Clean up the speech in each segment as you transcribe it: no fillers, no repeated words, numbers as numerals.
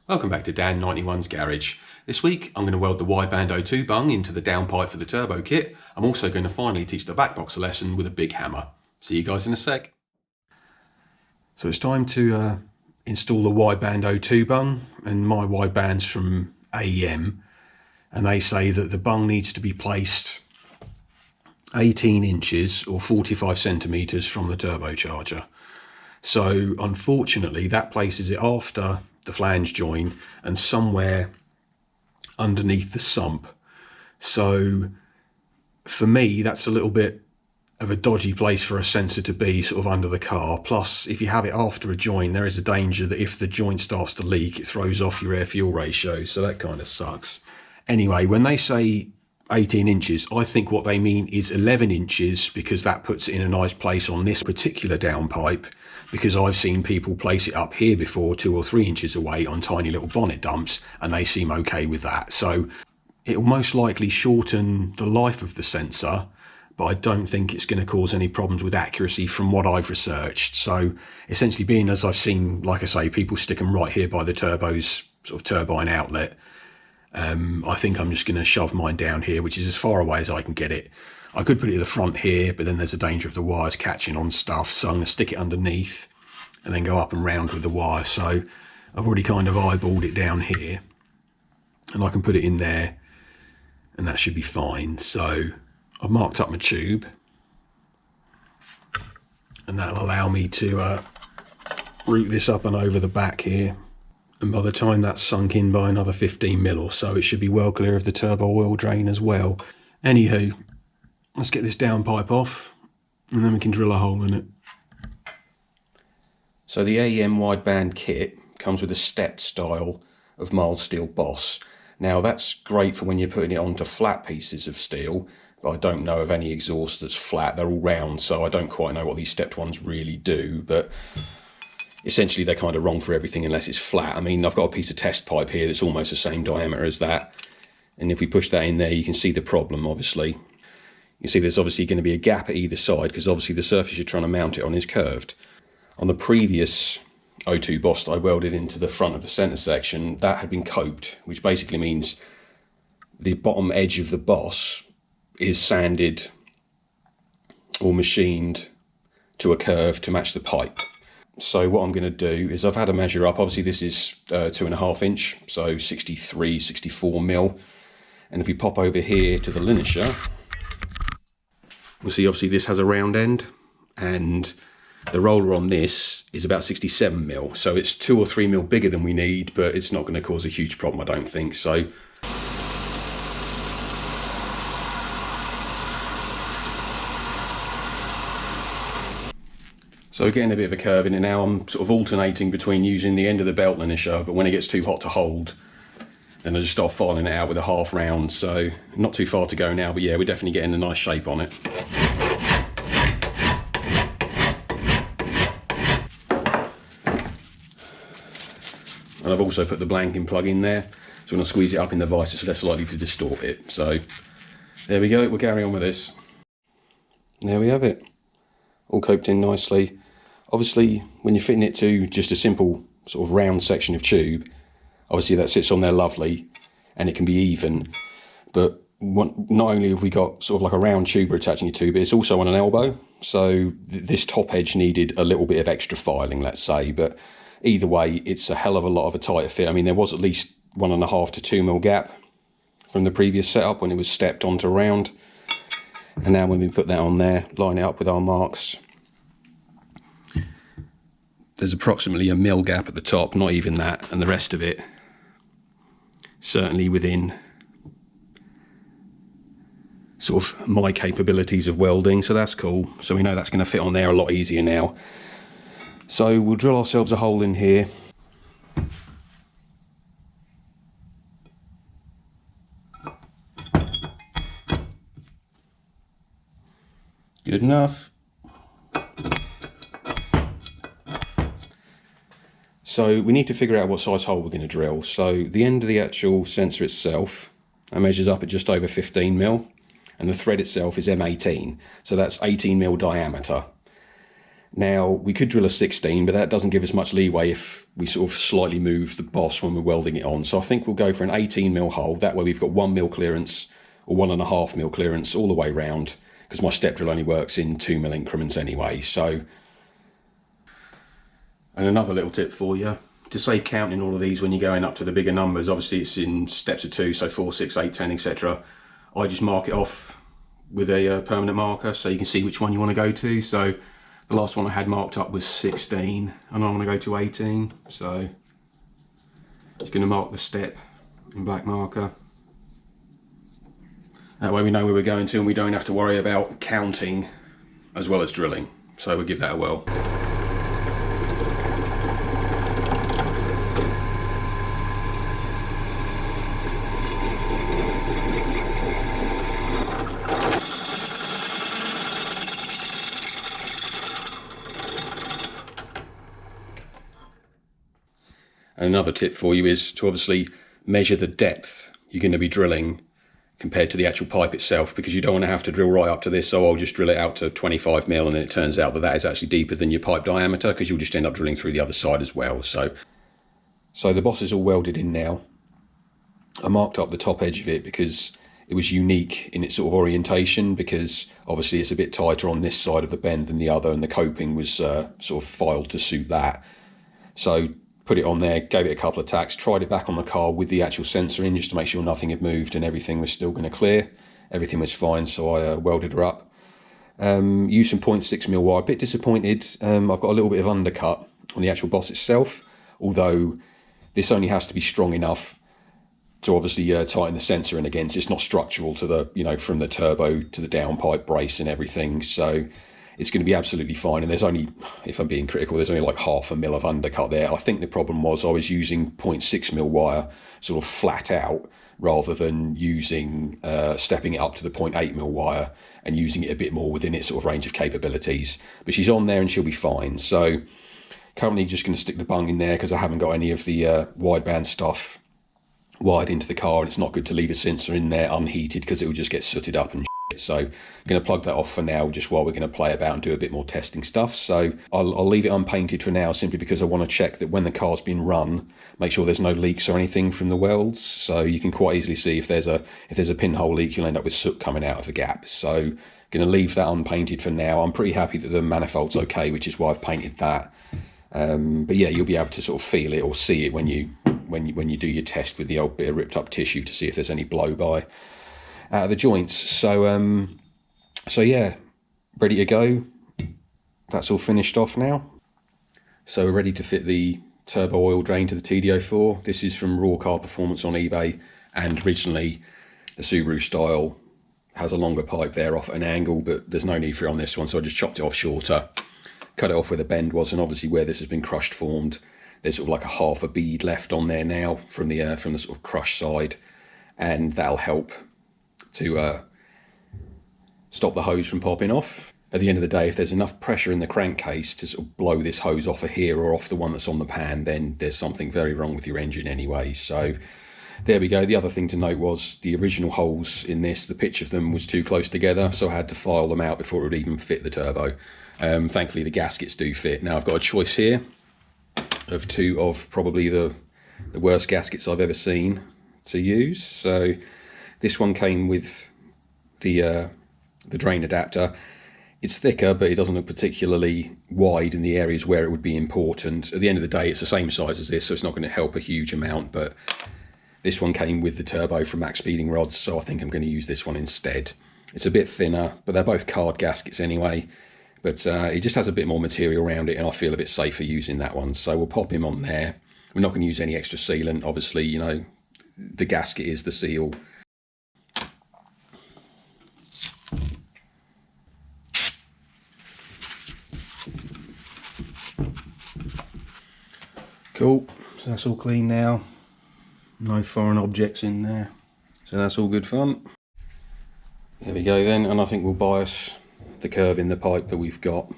Welcome back to Dan91's Garage. This week I'm going to weld the wideband 02 bung into the downpipe for the turbo kit. I'm also going to finally teach the backbox a lesson with a big hammer. See you guys in a sec. So it's time to install the wideband 02 bung, and my wideband's from AEM, and they say that the bung needs to be placed 18 inches or 45 centimetres from the turbocharger. So unfortunately that places it after the flange joint and somewhere underneath the sump. So for me that's a little bit of a dodgy place for a sensor to be, sort of under the car. Plus if you have it after a joint, there is a danger that if the joint starts to leak it throws off your air fuel ratio, so that kind of sucks. Anyway, when they say 18 inches, I think what they mean is 11 inches because that puts it in a nice place on this particular downpipe, because I've seen people place it up here before 2 or 3 inches away on tiny little bonnet dumps and they seem okay with that. So it will most likely shorten the life of the sensor, but I don't think it's going to cause any problems with accuracy from what I've researched. So essentially, being as I've seen, like I say, people stick them right here by the turbo's sort of turbine outlet, I think I'm just going to shove mine down here, which is as far away as I can get it. I could put it at the front here, but then there's a danger of the wires catching on stuff, so I'm going to stick it underneath and then go up and round with the wire. So I've already kind of eyeballed it down here, and I can put it in there and that should be fine. So I've marked up my tube, and that'll allow me to route this up and over the back here. And by the time that's sunk in by another 15 mil or so, it should be well clear of the turbo oil drain as well. Anywho, let's get this downpipe off and then we can drill a hole in it. So the AEM wideband kit comes with a stepped style of mild steel boss. Now that's great for when you're putting it onto flat pieces of steel, but I don't know of any exhaust that's flat. They're all round, so I don't quite know what these stepped ones really do, but essentially they're kind of wrong for everything unless it's flat. I mean, I've got a piece of test pipe here that's almost the same diameter as that, and if we push that in there you can see the problem. Obviously you see there's obviously going to be a gap at either side because obviously the surface you're trying to mount it on is curved. On the previous 02 boss that I welded into the front of the centre section, that had been coped, which basically means the bottom edge of the boss is sanded or machined to a curve to match the pipe. So what I'm going to do is I've had a measure up. Obviously this is 2.5 inch, so 63, 64 mil. And if we pop over here to the linisher, we'll see obviously this has a round end, and the roller on this is about 67 mil. So it's 2 or 3 mil bigger than we need, but it's not going to cause a huge problem, I don't think. So getting a bit of a curve in it now. I'm sort of alternating between using the end of the belt linisher, but when it gets too hot to hold, then I just start filing it out with a half round. So not too far to go now, but yeah, we're definitely getting a nice shape on it. And I've also put the blanking plug in there, so when I squeeze it up in the vise it's less likely to distort it. So there we go, we'll carry on with this. There we have it, all coped in nicely. Obviously when you're fitting it to just a simple sort of round section of tube, obviously that sits on there lovely and it can be even, but not only have we got sort of like a round tube we're attaching it to, but it's also on an elbow, so this top edge needed a little bit of extra filing, let's say, but either way it's a hell of a lot of a tighter fit. I mean, there was at least 1.5 to 2 mil gap from the previous setup when it was stepped onto round, and now when we put that on there, line it up with our marks, there's approximately a mil gap at the top, not even that, and the rest of it certainly within sort of my capabilities of welding, so that's cool. So we know that's going to fit on there a lot easier now. So we'll drill ourselves a hole in here. Good enough. So we need to figure out what size hole we're going to drill. So the end of the actual sensor itself, that measures up at just over 15 mil, and the thread itself is M18, so that's 18 mil diameter. Now, we could drill a 16, but that doesn't give us much leeway if we sort of slightly move the boss when we're welding it on. So I think we'll go for an 18mm hole. That way we've got 1mm clearance or 1.5mm clearance all the way round, because my step drill only works in 2mm increments anyway. So, and another little tip for you, to save counting all of these when you're going up to the bigger numbers, obviously it's in steps of 2, so 4, 6, 8, 10, etc. I just mark it off with a permanent marker so you can see which one you want to go to. So the last one I had marked up was 16 and I want to go to 18, so just going to mark the step in black marker. That way we know where we're going to and we don't have to worry about counting as well as drilling. So we'll give that a whirl. And another tip for you is to obviously measure the depth you're going to be drilling compared to the actual pipe itself, because you don't want to have to drill right up to this, so I'll just drill it out to 25mm and then it turns out that that is actually deeper than your pipe diameter, because you'll just end up drilling through the other side as well. So the boss is all welded in now. I marked up the top edge of it because it was unique in its sort of orientation, because obviously it's a bit tighter on this side of the bend than the other, and the coping was sort of filed to suit that. So put it on there, gave it a couple of tacks, tried it back on the car with the actual sensor in just to make sure nothing had moved and everything was still going to clear. Everything was fine, so I welded her up. Used some 0.6mm wire. A bit disappointed, I've got a little bit of undercut on the actual boss itself, although this only has to be strong enough to obviously tighten the sensor in against. It's not structural to the, you know, from the turbo to the downpipe brace and everything, so it's going to be absolutely fine. And there's only, if I'm being critical, there's only like 0.5mm of undercut there. I think the problem was I was using 0.6mm wire sort of flat out rather than using stepping it up to the 0.8mm wire and using it a bit more within its sort of range of capabilities. But she's on there and she'll be fine. So currently just going to stick the bung in there because I haven't got any of the wideband stuff wired into the car, and it's not good to leave a sensor in there unheated because it will just get sooted up and shit. So I'm going to plug that off for now, just while we're going to play about and do a bit more testing stuff. So I'll leave it unpainted for now, simply because I want to check that when the car's been run, make sure there's no leaks or anything from the welds. So you can quite easily see if there's a pinhole leak, you'll end up with soot coming out of the gap. So going to leave that unpainted for now. I'm pretty happy that the manifold's okay, which is why I've painted that. But yeah, you'll be able to sort of feel it or see it when you do your test with the old bit of ripped up tissue to see if there's any blow by out of the joints. So yeah, ready to go. That's all finished off now. So we're ready to fit the turbo oil drain to the TD04. This is from Raw Car Performance on eBay, and originally the Subaru style has a longer pipe there off at an angle, but there's no need for it on this one, so I just chopped it off shorter, cut it off where the bend was, and obviously where this has been crushed formed, there's sort of like a half a bead left on there now from the sort of crush side, and that'll help to stop the hose from popping off. At the end of the day, if there's enough pressure in the crankcase to sort of blow this hose off of here or off the one that's on the pan, then there's something very wrong with your engine anyway. So there we go. The other thing to note was the original holes in this, the pitch of them was too close together, so I had to file them out before it would even fit the turbo. Thankfully the gaskets do fit. Now I've got a choice here of two of probably the worst gaskets I've ever seen to use. So this one came with the drain adapter. It's thicker, but it doesn't look particularly wide in the areas where it would be important. At the end of the day, it's the same size as this, so it's not going to help a huge amount, but this one came with the turbo from Max Speeding Rods, so I think I'm going to use this one instead. It's a bit thinner, but they're both card gaskets anyway, but it just has a bit more material around it, and I feel a bit safer using that one, so we'll pop him on there. We're not going to use any extra sealant, obviously, you know, the gasket is the seal. Cool, so that's all clean now. No foreign objects in there, so that's all good fun. There we go then, and I think we'll bias the curve in the pipe that we've got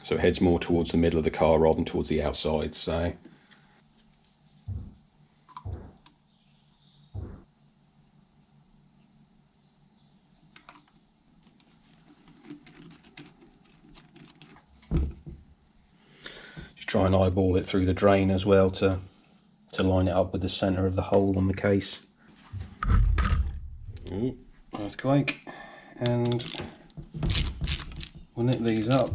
so it heads more towards the middle of the car rather than towards the outside. So try and eyeball it through the drain as well to line it up with the centre of the hole on the case. Ooh, earthquake. And we'll nip these up.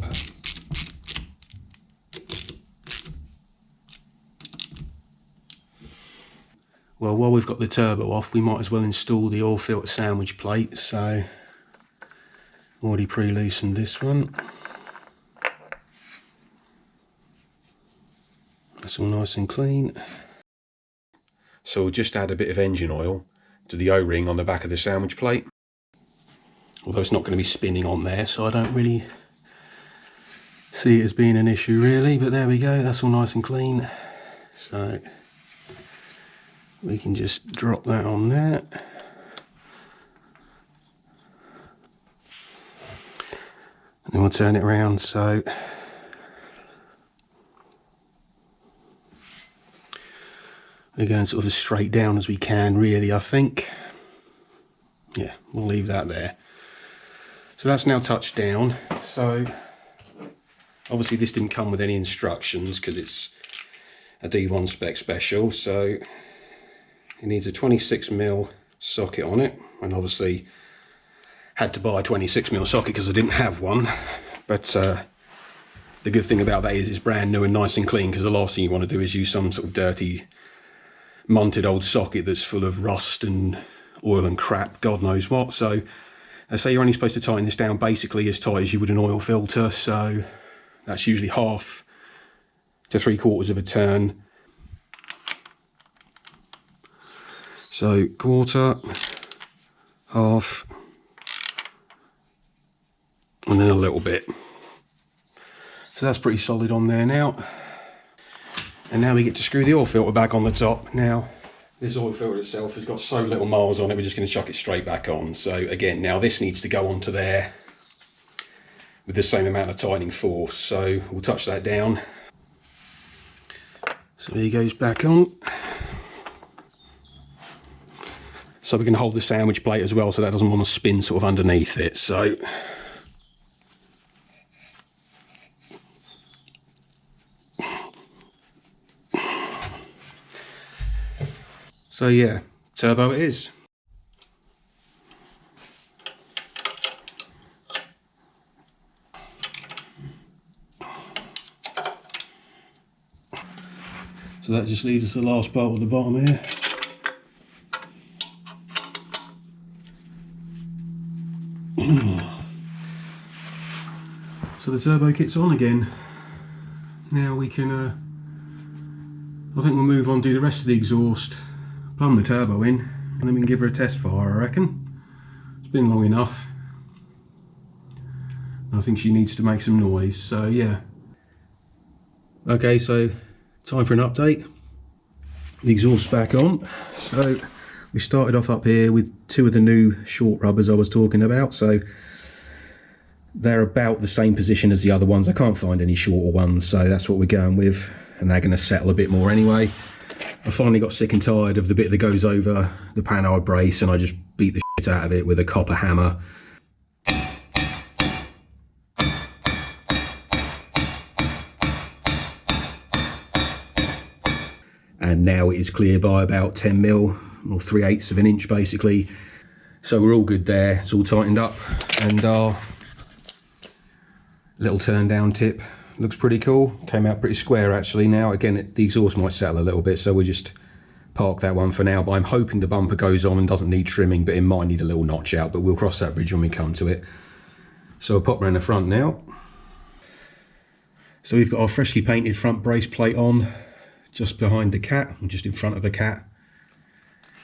Well, while we've got the turbo off, we might as well install the oil filter sandwich plate. So, already pre-loosened this one. That's all nice and clean. So we'll just add a bit of engine oil to the O-ring on the back of the sandwich plate. Although it's not going to be spinning on there, so I don't really see it as being an issue really, but there we go, that's all nice and clean. So we can just drop that on there. And then we'll turn it around so we're going sort of as straight down as we can really, I think. Yeah, we'll leave that there. So that's now touched down. So obviously this didn't come with any instructions because it's a D1 spec special, so it needs a 26mm socket on it, and obviously had to buy a 26mm socket because I didn't have one. But the good thing about that is it's brand new and nice and clean, because the last thing you want to do is use some sort of dirty munted old socket that's full of rust and oil and crap, God knows what. So I say you're only supposed to tighten this down basically as tight as you would an oil filter, so that's usually 1/2 to 3/4 of a turn. So 1/4, 1/2, and then a little bit. So that's pretty solid on there now. And now we get to screw the oil filter back on the top. Now, this oil filter itself has got so little miles on it, we're just going to chuck it straight back on. So again, now this needs to go onto there with the same amount of tightening force. So we'll touch that down. So he goes back on. So we can hold the sandwich plate as well, so that doesn't want to spin sort of underneath it. So yeah, turbo it is. So that just leaves us the last part at the bottom here. So the turbo kit's on again. Now we can, I think we'll move on, do the rest of the exhaust, plumb the turbo in, and then we can give her a test fire, I reckon. It's been long enough. I think she needs to make some noise, so yeah. Okay, so time for an update. The exhaust's back on. So we started off up here with 2 of the new short rubbers I was talking about. So they're about the same position as the other ones. I can't find any shorter ones, so that's what we're going with, and they're going to settle a bit more anyway. I finally got sick and tired of the bit that goes over the panhard brace, and I just beat the shit out of it with a copper hammer. And now it is clear by about 10mm, or 3/8 of an inch basically. So we're all good there, it's all tightened up, and our little turn down tip looks pretty cool. Came out pretty square actually. Now again, the exhaust might settle a little bit, so we'll just park that one for now. But I'm hoping the bumper goes on and doesn't need trimming, but it might need a little notch out, but we'll cross that bridge when we come to it. So we'll pop around the front now. So we've got our freshly painted front brace plate on, just behind the cat, and just in front of the cat.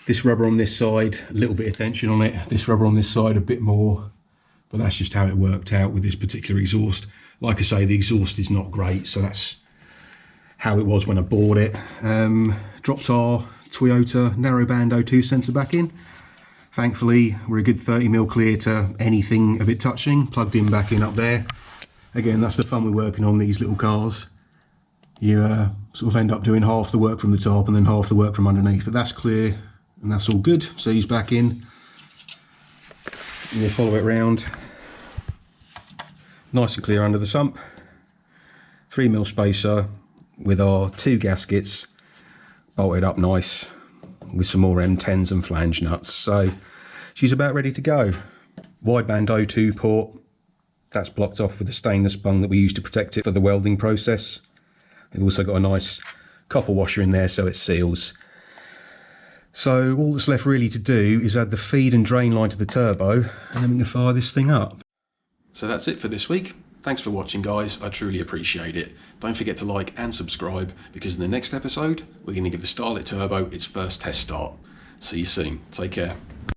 This rubber on this side, a little bit of tension on it. This rubber on this side, a bit more. But that's just how it worked out with this particular exhaust. Like I say, the exhaust is not great, so that's how it was when I bought it. Dropped our Toyota narrowband O2 sensor back in. Thankfully, we're a good 30mm clear to anything of it touching. Plugged in back in up there. Again, that's the fun we're working on these little cars. You sort of end up doing half the work from the top and then half the work from underneath, but that's clear and that's all good. So he's back in. And you follow it round, nice and clear under the sump. 3mm spacer, with our 2 gaskets bolted up nice with some more M10s and flange nuts. So she's about ready to go. Wideband O2 port, that's blocked off with a stainless bung that we use to protect it for the welding process. We've also got a nice copper washer in there so it seals. So all that's left really to do is add the feed and drain line to the turbo, and then we can fire this thing up. So that's it for this week. Thanks for watching, guys. I truly appreciate it. Don't forget to like and subscribe, because in the next episode, we're going to give the Starlet Turbo its first test start. See you soon. Take care.